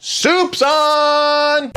Soup's on!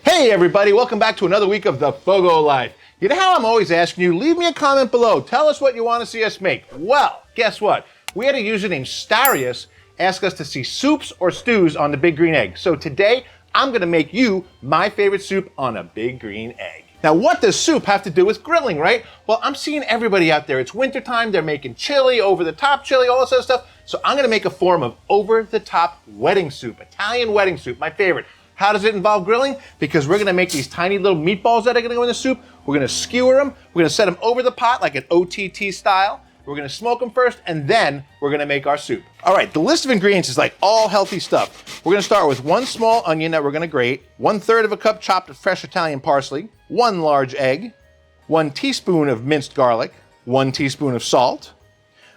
Hey everybody, welcome back to another week of the FOGO Life. You know how I'm always asking you, leave me a comment below. Tell us what you want to see us make. Well, guess what? We had a user named Starius ask us to see soups or stews on the big green egg. So today, I'm gonna make you my favorite soup on a big green egg. Now, what does soup have to do with grilling, right? Well, I'm seeing everybody out there. It's wintertime, they're making chili, over-the-top chili, all this other stuff. So I'm gonna make a form of over-the-top wedding soup, Italian wedding soup, my favorite. How does it involve grilling? Because we're gonna make these tiny little meatballs that are gonna go in the soup. We're gonna skewer them. We're gonna set them over the pot like an OTT style. We're gonna smoke them first, and then we're gonna make our soup. All right, the list of ingredients is like all healthy stuff. We're gonna start with 1 small onion that we're gonna grate, 1/3 of a cup chopped fresh Italian parsley, 1 large egg, 1 teaspoon of minced garlic, 1 teaspoon of salt,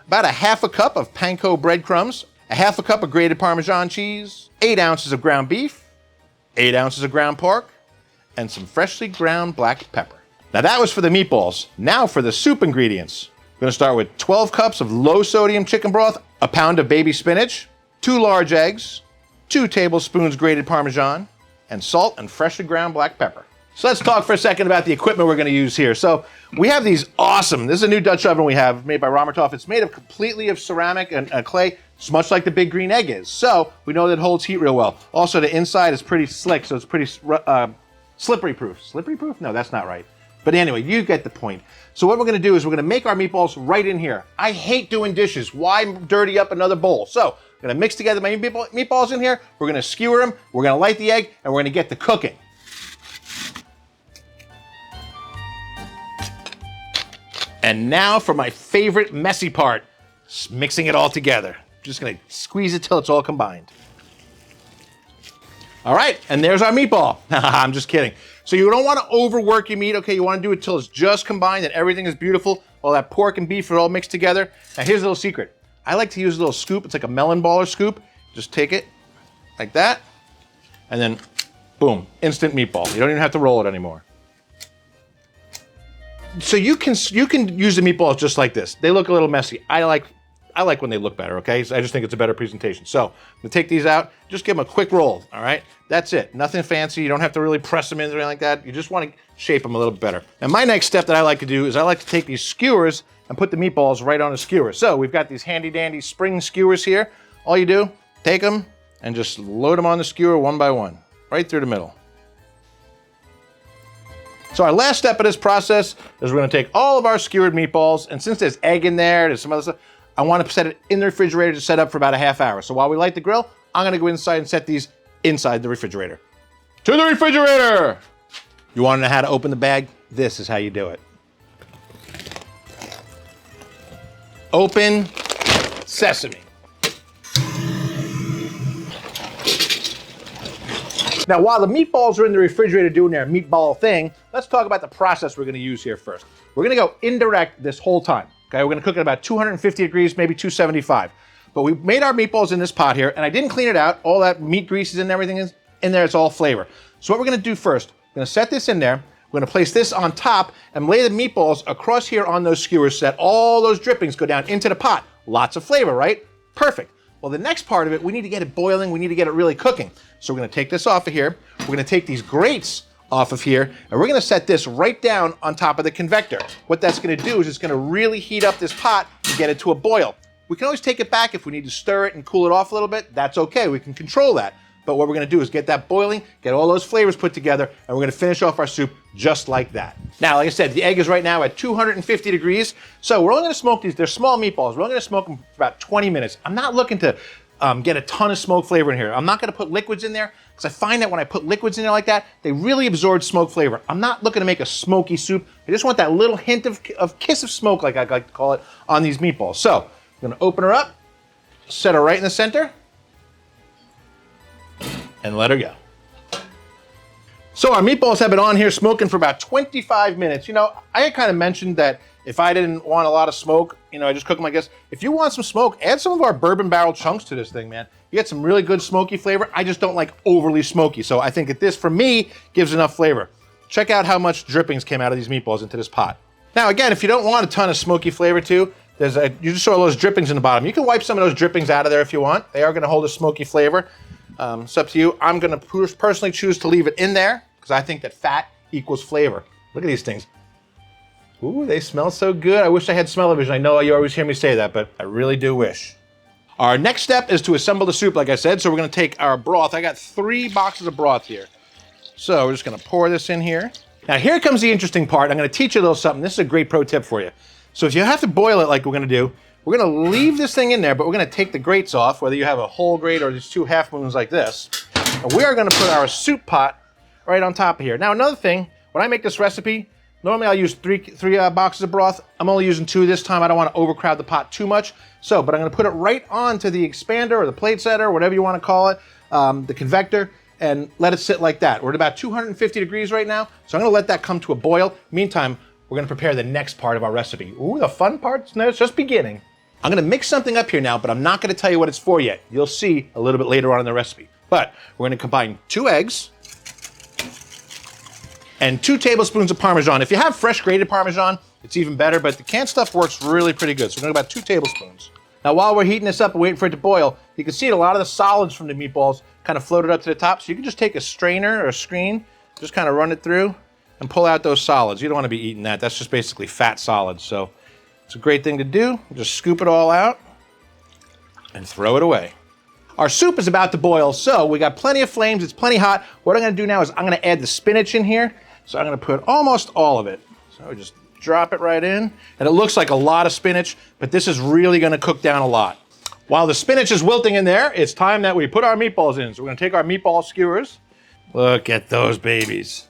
about a 1/2 cup of panko breadcrumbs, a 1/2 cup of grated Parmesan cheese, 8 ounces of ground beef, 8 ounces of ground pork, and some freshly ground black pepper. Now that was for the meatballs. Now for the soup ingredients. We're gonna start with 12 cups of low sodium chicken broth, a pound of baby spinach, 2 large eggs, 2 tablespoons grated Parmesan, and salt and freshly ground black pepper. So let's talk for a second about the equipment we're gonna use here. So we have these awesome, this is a new Dutch oven we have made by Romertoff. It's made of completely of ceramic and clay. It's much like the big green egg is. So we know that it holds heat real well. Also the inside is pretty slick, so it's pretty slippery proof. Slippery proof? No, that's not right. But anyway, you get the point. So what we're gonna do is we're gonna make our meatballs right in here. I hate doing dishes. Why dirty up another bowl? So I'm gonna mix together my meatballs in here. We're gonna skewer them. We're gonna light the egg, and we're gonna get to cooking. And now for my favorite messy part, mixing it all together. Just gonna squeeze it till it's all combined. All right, and there's our meatball. I'm just kidding. So you don't wanna overwork your meat, okay? You wanna do it till it's just combined and everything is beautiful. All that pork and beef are all mixed together. Now here's a little secret. I like to use a little scoop. It's like a melon baller scoop. Just take it like that, and then boom, instant meatball. You don't even have to roll it anymore. So you can use the meatballs just like this. They look a little messy. I like when they look better, okay? So I just think it's a better presentation. So I'm gonna take these out, just give them a quick roll, all right? That's it, nothing fancy. You don't have to really press them in or anything like that. You just wanna shape them a little bit better. And my next step that I like to do is I like to take these skewers and put the meatballs right on a skewer. So we've got these handy dandy spring skewers here. All you do, take them and just load them on the skewer one by one, right through the middle. So our last step of this process is we're gonna take all of our skewered meatballs, and since there's egg in there's some other stuff, I wanna set it in the refrigerator to set up for about a 1/2 hour. So while we light the grill, I'm gonna go inside and set these inside the refrigerator. To the refrigerator! You wanna know how to open the bag? This is how you do it. Open sesame. Now, while the meatballs are in the refrigerator doing their meatball thing, let's talk about the process we're gonna use here first. We're gonna go indirect this whole time, okay? We're gonna cook at about 250 degrees, maybe 275. But we made our meatballs in this pot here, and I didn't clean it out. All that meat greases and everything is in there, it's all flavor. So what we're gonna do first, we're gonna set this in there, we're gonna place this on top and lay the meatballs across here on those skewers so that all those drippings go down into the pot. Lots of flavor, right? Perfect. Well, the next part of it, we need to get it boiling, we need to get it really cooking. So we're gonna take this off of here, we're gonna take these grates off of here, and we're gonna set this right down on top of the convector. What that's gonna do is it's gonna really heat up this pot and get it to a boil. We can always take it back if we need to stir it and cool it off a little bit, that's okay, we can control that. But what we're gonna do is get that boiling, get all those flavors put together, and we're gonna finish off our soup just like that. Now, like I said, the egg is right now at 250 degrees, so we're only gonna smoke these, they're small meatballs, we're only gonna smoke them for about 20 minutes. I'm not looking to get a ton of smoke flavor in here. I'm not gonna put liquids in there, because I find that when I put liquids in there like that, they really absorb smoke flavor. I'm not looking to make a smoky soup. I just want that little hint of kiss of smoke, like I like to call it, on these meatballs. So, I'm gonna open her up, set her right in the center, and let her go. So our meatballs have been on here smoking for about 25 minutes. You know, I had kind of mentioned that if I didn't want a lot of smoke, you know, I just cook them like this. If you want some smoke, add some of our bourbon barrel chunks to this thing, man. You get some really good smoky flavor. I just don't like overly smoky. So I think that this, for me, gives enough flavor. Check out how much drippings came out of these meatballs into this pot. Now again, if you don't want a ton of smoky flavor too, you just throw those drippings in the bottom. You can wipe some of those drippings out of there if you want. They are gonna hold a smoky flavor. It's up to you. I'm gonna personally choose to leave it in there because I think that fat equals flavor. Look at these things. Ooh, they smell so good. I wish I had smell-o-vision. I know you always hear me say that, but I really do wish. Our next step is to assemble the soup, like I said. So we're gonna take our broth. I got 3 boxes of broth here. So we're just gonna pour this in here. Now here comes the interesting part. I'm gonna teach you a little something. This is a great pro tip for you. So if you have to boil it like we're gonna do, we're gonna leave this thing in there, but we're gonna take the grates off, whether you have a whole grate or these 2 half moons like this. And we are gonna put our soup pot right on top of here. Now another thing, when I make this recipe, normally I'll use three boxes of broth. I'm only using 2 this time. I don't want to overcrowd the pot too much. So, but I'm going to put it right onto the expander or the plate setter, whatever you want to call it, the convector, and let it sit like that. We're at about 250 degrees right now, so I'm going to let that come to a boil. Meantime, we're going to prepare the next part of our recipe. Ooh, the fun part's just beginning. I'm going to mix something up here now, but I'm not going to tell you what it's for yet. You'll see a little bit later on in the recipe. But we're going to combine 2 eggs, and 2 tablespoons of Parmesan. If you have fresh grated Parmesan, it's even better, but the canned stuff works really pretty good. So we're gonna go about 2 tablespoons. Now while we're heating this up and waiting for it to boil, you can see a lot of the solids from the meatballs kind of floated up to the top. So you can just take a strainer or a screen, just kind of run it through and pull out those solids. You don't wanna be eating that. That's just basically fat solids. So it's a great thing to do. Just scoop it all out and throw it away. Our soup is about to boil, so we got plenty of flames. It's plenty hot. What I'm gonna do now is I'm gonna add the spinach in here. So I'm gonna put almost all of it. So just drop it right in. And it looks like a lot of spinach, but this is really gonna cook down a lot. While the spinach is wilting in there, it's time that we put our meatballs in. So we're gonna take our meatball skewers. Look at those babies.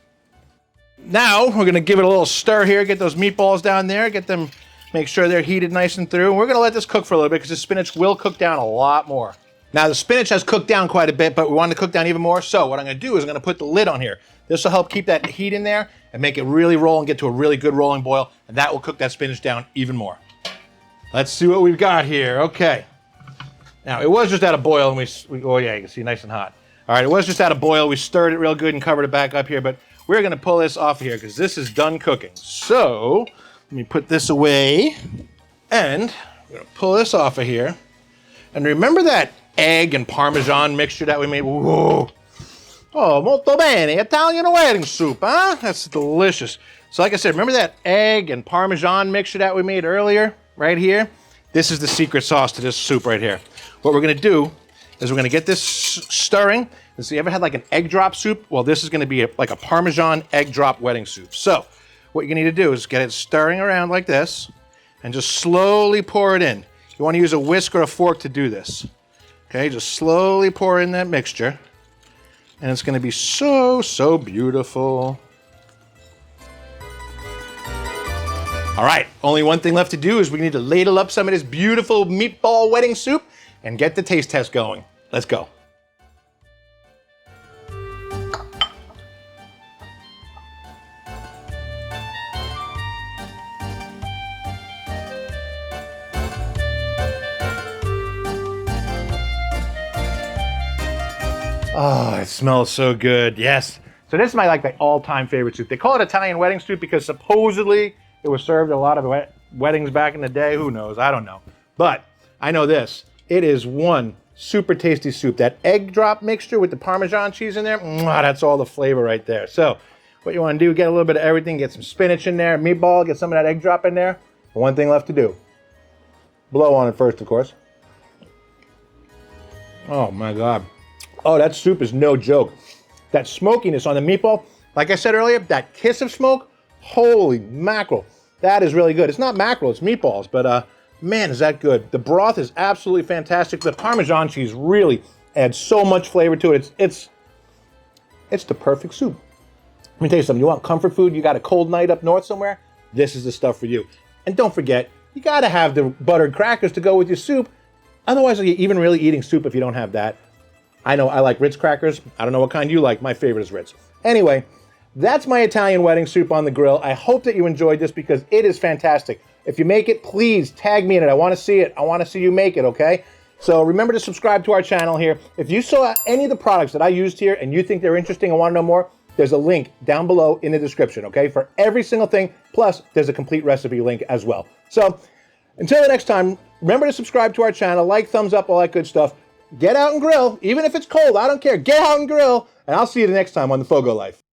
Now we're gonna give it a little stir here, get those meatballs down there, get them, make sure they're heated nice and through. And we're gonna let this cook for a little bit because the spinach will cook down a lot more. Now the spinach has cooked down quite a bit, but we want it to cook down even more. So what I'm gonna do is I'm gonna put the lid on here. This will help keep that heat in there and make it really roll and get to a really good rolling boil, and that will cook that spinach down even more. Let's see what we've got here. Okay. Now it was just out of boil, and we oh yeah, you can see nice and hot. All right, it was just out of boil. We stirred it real good and covered it back up here, but we're gonna pull this off of here because this is done cooking. So let me put this away, and we're gonna pull this off of here. And remember that egg and Parmesan mixture that we made? Whoa. Oh, molto bene, Italian wedding soup, huh? That's delicious. So like I said, remember that egg and Parmesan mixture that we made earlier, right here? This is the secret sauce to this soup right here. What we're gonna do is we're gonna get this stirring. And so you ever had like an egg drop soup? Well, this is gonna be like a Parmesan egg drop wedding soup. So what you're gonna need to do is get it stirring around like this and just slowly pour it in. You wanna use a whisk or a fork to do this. Okay, just slowly pour in that mixture. And it's gonna be so, so beautiful. All right, only one thing left to do is we need to ladle up some of this beautiful meatball wedding soup and get the taste test going. Let's go. Oh, it smells so good, yes. So this is my all-time favorite soup. They call it Italian wedding soup because supposedly it was served at a lot of weddings back in the day. Who knows, I don't know. But I know this, it is one super tasty soup. That egg drop mixture with the Parmesan cheese in there, that's all the flavor right there. So what you wanna do, get a little bit of everything, get some spinach in there, meatball, get some of that egg drop in there. One thing left to do. Blow on it first, of course. Oh my God. Oh, that soup is no joke. That smokiness on the meatball, like I said earlier, that kiss of smoke, holy mackerel. That is really good. It's not mackerel, it's meatballs, but man, is that good. The broth is absolutely fantastic. The Parmesan cheese really adds so much flavor to it. It's the perfect soup. Let me tell you something, you want comfort food, you got a cold night up north somewhere, this is the stuff for you. And don't forget, you gotta have the buttered crackers to go with your soup. Otherwise, are you even really eating soup if you don't have that? I know I like Ritz crackers. I don't know what kind you like. My favorite is Ritz. Anyway, that's my Italian wedding soup on the grill. I hope that you enjoyed this because it is fantastic. If you make it, please tag me in it. I want to see it. I want to see you make it, okay? So remember to subscribe to our channel here. If you saw any of the products that I used here and you think they're interesting and want to know more, there's a link down below in the description, okay, for every single thing. Plus, there's a complete recipe link as well. So, until the next time, remember to subscribe to our channel, like, thumbs up, all that good stuff. Get out and grill, even if it's cold, I don't care. Get out and grill, and I'll see you the next time on the FOGO Life.